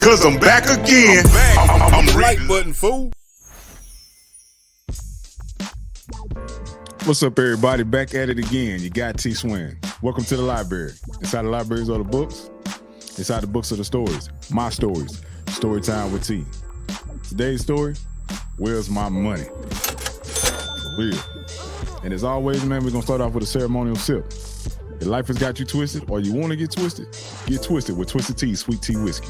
Cause I'm back again. I'm the like reading. button, fool. What's up, everybody? Back at it again. You got T Swin. Welcome to the library. Inside the libraries are the books. Inside the books are the stories. My stories. Story time with T. Today's story, where's my money? For real. And as always, man, we're going to start off with a ceremonial sip. If life has got you twisted or you want to get twisted with Twisted Tea, Sweet Tea Whiskey.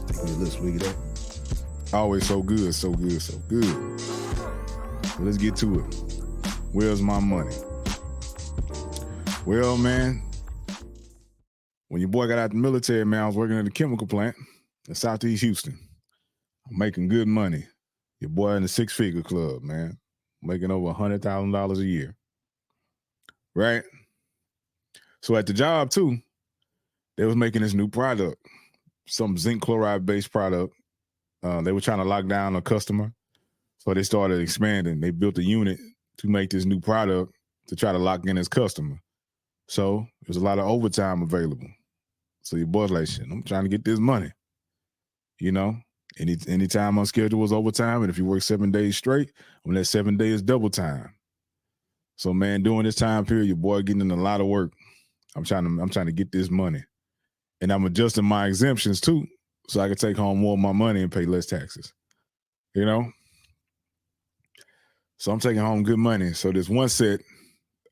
Take me a little swig of that. Always so good, so good, so good. So let's get to it. Where's my money? Well, man, when your boy got out the military, man, I was working at a chemical plant in Southeast Houston. I'm making good money. Your boy in the six-figure club, man. Making over $100,000 a year. Right? So at the job, too, they was making this new product, some zinc chloride-based product. They were trying to lock down a customer, so they started expanding. They built a unit to make this new product to try to lock in his customer. So there's a lot of overtime available. So your boy's like, shit, I'm trying to get this money. You know, any time on schedule was overtime, and if you work 7 days straight, on that 7 days double time. So man, during this time period, your boy getting in a lot of work. I'm trying to get this money, and I'm adjusting my exemptions too, so I can take home more of my money and pay less taxes. You know, so I'm taking home good money. So this one set,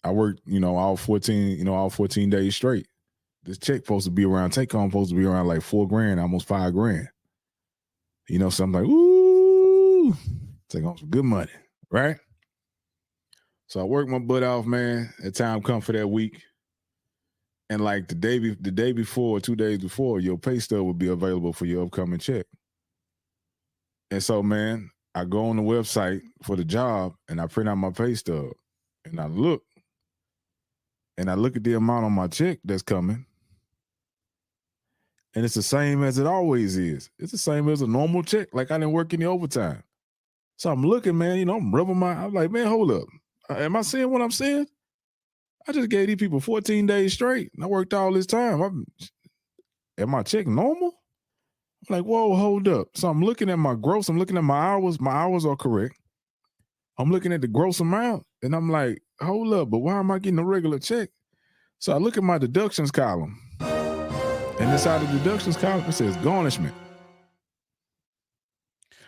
I worked, all 14 days straight. This check supposed to be around, take home supposed to be around like $4,000, almost $5,000. So I'm like, ooh, take home some good money, right? So I worked my butt off, man. The time come for that week. And like the day before, 2 days before, your pay stub will be available for your upcoming check. And so, man, I go on the website for the job and I print out my pay stub and I look at the amount on my check that's coming. And it's the same as it always is. It's the same as a normal check. Like I didn't work any overtime. So I'm looking, man, I'm rubbing I'm like, man, hold up. Am I seeing what I'm seeing? I just gave these people 14 days straight. And I worked all this time. Am my check normal? I'm like, whoa, hold up. So I'm looking at my gross. I'm looking at my hours. My hours are correct. I'm looking at the gross amount. And I'm like, hold up, but why am I getting a regular check? So I look at my deductions column. And inside the deductions column, it says garnishment.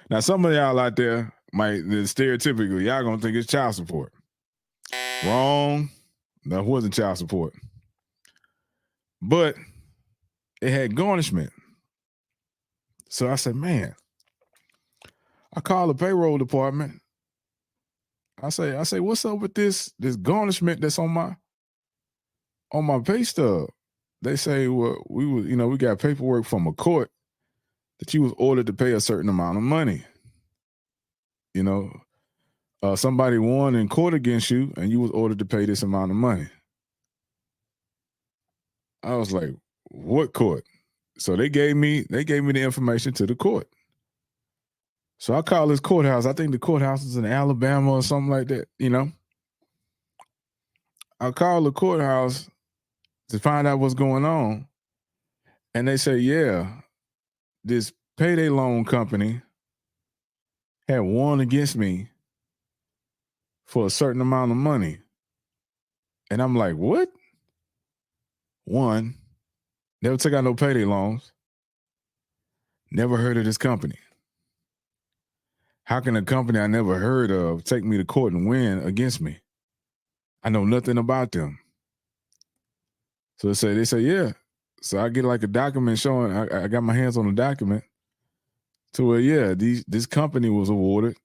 Now, some of y'all out there stereotypically, y'all gonna think it's child support. Wrong. That wasn't child support. But it had garnishment. So I said, man, I call the payroll department. I say, what's up with this garnishment that's on my pay stub? They say, well, we got paperwork from a court that you was ordered to pay a certain amount of money. Somebody won in court against you and you was ordered to pay this amount of money. I was like, what court? So they gave me the information to the court. So I call this courthouse. I think the courthouse is in Alabama or something like that, I call the courthouse to find out what's going on. And they say, yeah, this payday loan company had won against me for a certain amount of money. And I'm like, what? One, never took out no payday loans. Never heard of this company. How can a company I never heard of take me to court and win against me? I know nothing about them. So they say, yeah. So I get like a document showing, I got my hands on a document to where, yeah, this company was awarded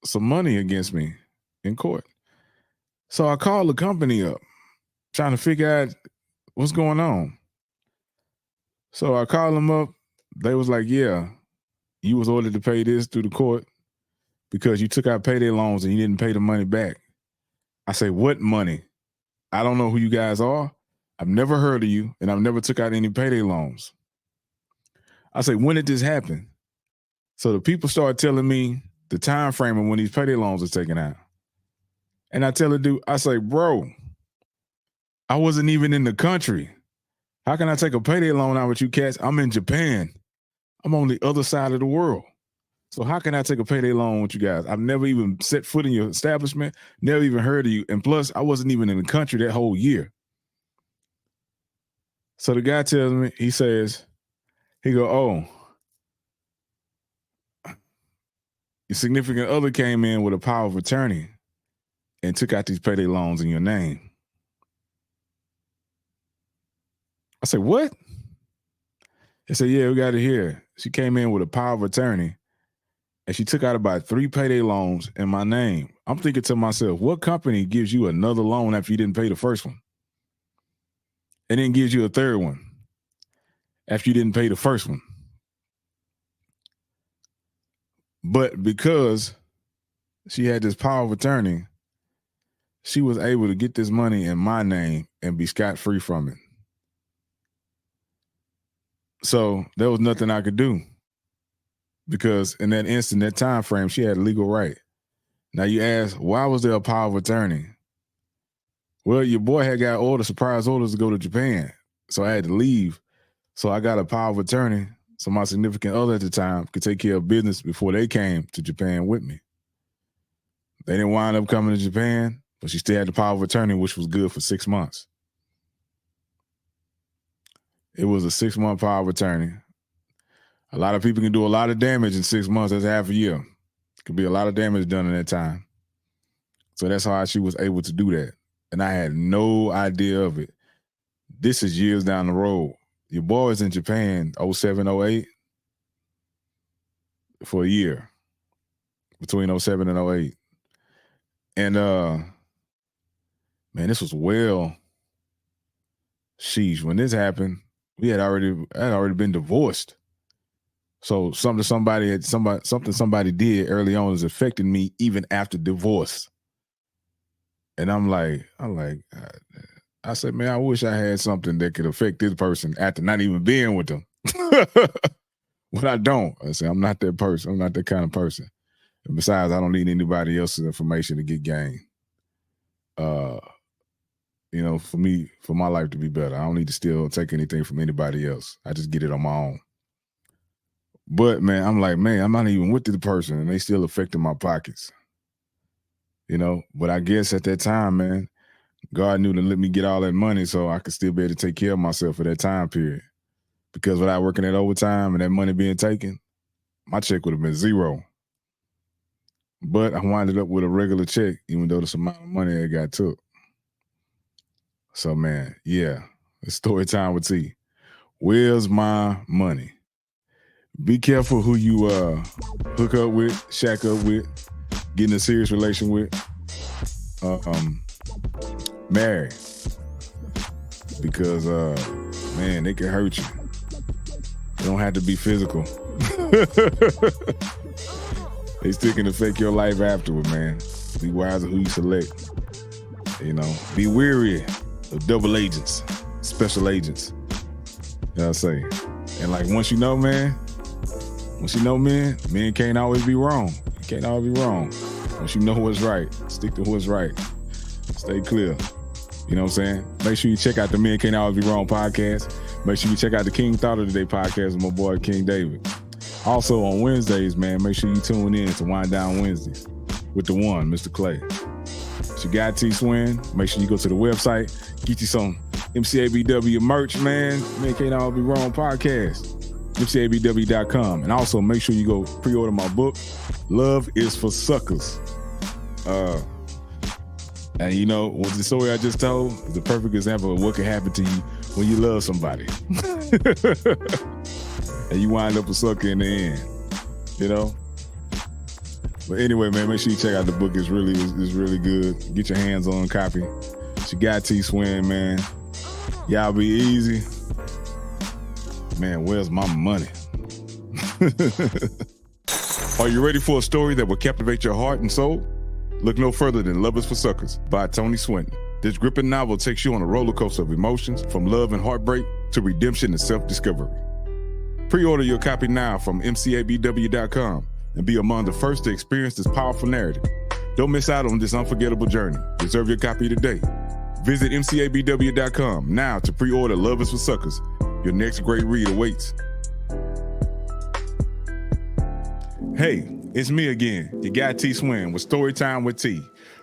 some money against me in court. So I called the company up, trying to figure out what's going on. So I called them up. They was like, yeah, you was ordered to pay this through the court because you took out payday loans and you didn't pay the money back. I say, what money? I don't know who you guys are. I've never heard of you, and I've never took out any payday loans. I say, when did this happen? So the people started telling me the time frame of when these payday loans are taken out. And I tell the dude, I say, bro, I wasn't even in the country. How can I take a payday loan out with you cats? I'm in Japan. I'm on the other side of the world. So how can I take a payday loan with you guys? I've never even set foot in your establishment, never even heard of you. And plus, I wasn't even in the country that whole year. So the guy tells me, he go, oh, your significant other came in with a power of attorney and took out these payday loans in your name. I said, what? He said, yeah, we got it here. She came in with a power of attorney and she took out about 3 payday loans in my name. I'm thinking to myself, what company gives you another loan after you didn't pay the first one? And then gives you a third one after you didn't pay the first one? But because she had this power of attorney, she was able to get this money in my name and be scot-free from it. So there was nothing I could do because in that instant, that time frame, she had a legal right. Now you ask, why was there a power of attorney? Well, your boy had got surprise orders to go to Japan, so I had to leave. So I got a power of attorney so my significant other at the time could take care of business before they came to Japan with me. They didn't wind up coming to Japan, but she still had the power of attorney, which was good for 6 months. It was a 6-month power of attorney. A lot of people can do a lot of damage in 6 months. That's half a year. Could be a lot of damage done in that time. So that's how she was able to do that. And I had no idea of it. This is years down the road. Your boy was in Japan 07, 08 for a year, between 07 and 08. And man, this was sheesh, when this happened, I had already been divorced. So something somebody did early on is affecting me even after divorce. And I said, man, I wish I had something that could affect this person after not even being with them. But I don't. I said, I'm not that person. I'm not that kind of person. And besides, I don't need anybody else's information to get gain. For my life to be better, I don't need to still take anything from anybody else. I just get it on my own. But man, I'm like, man, I'm not even with the person and they still affecting my pockets. But I guess at that time, man, God knew to let me get all that money so I could still be able to take care of myself for that time period. Because without working that overtime and that money being taken, my check would have been zero. But I winded up with a regular check, even though the amount of money I got took. So man, yeah, it's story time with T. Where's my money? Be careful who you hook up with, shack up with, get in a serious relation with, marry. Because, man, they can hurt you. It don't have to be physical. They still can affect your life afterward, man. Be wise of who you select. Be wary of double agents, special agents. You know what I'm saying? And like once you know, men can't always be wrong. You can't always be wrong. Once you know what's right, stick to what's right. Stay clear. You know what I'm saying? Make sure you check out the Men Can't Always Be Wrong podcast. Make sure you check out the King Thought of the Day podcast with my boy King David. Also on Wednesdays, man, make sure you tune in to Wind Down Wednesdays with the one, Mr. Clay. It's your guy T Swin. Make sure you go to the website, get you some MCABW merch, man. Men Can't Always Be Wrong podcast. MCABW.com. And also make sure you go pre-order my book, Love is for Suckers. And what the story I just told is the perfect example of what can happen to you when you love somebody. And you wind up a sucker in the end, But anyway, man, make sure you check out the book. It's really good. Get your hands on a copy. It's your guy T Swin, man. Y'all be easy. Man, where's my money? Are you ready for a story that will captivate your heart and soul? Look no further than Love is for Suckers by Tony Swinton. This gripping novel takes you on a roller coaster of emotions, from love and heartbreak to redemption and self-discovery. Pre-order your copy now from MCABW.com and be among the first to experience this powerful narrative. Don't miss out on this unforgettable journey. Reserve your copy today. Visit mcabw.com now to pre-order Love is for Suckers. Your next great read awaits. Hey, it's me again, your guy T Swin with Storytime with T.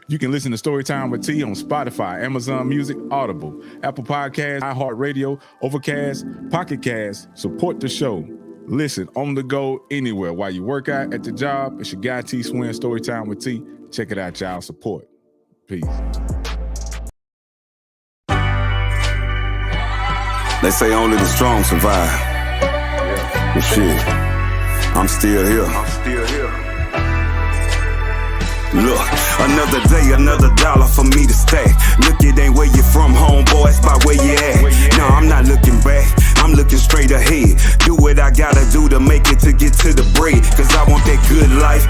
You can listen to Storytime with T on Spotify, Amazon Music, Audible, Apple Podcasts, iHeartRadio, Overcast, Pocket Cast. Support the show. Listen on the go anywhere while you work out at the job. It's your guy T Swin, Storytime with T. Check it out, y'all. Support. Peace. They say only the strong survive. But shit, I'm still here. Look, another day, another dollar for me to stack. Look, it ain't where you from, homeboy, it's by where you at. No, I'm not looking back, I'm looking straight ahead. Do what I gotta do to make it to get to the bread. Cause I want that good life,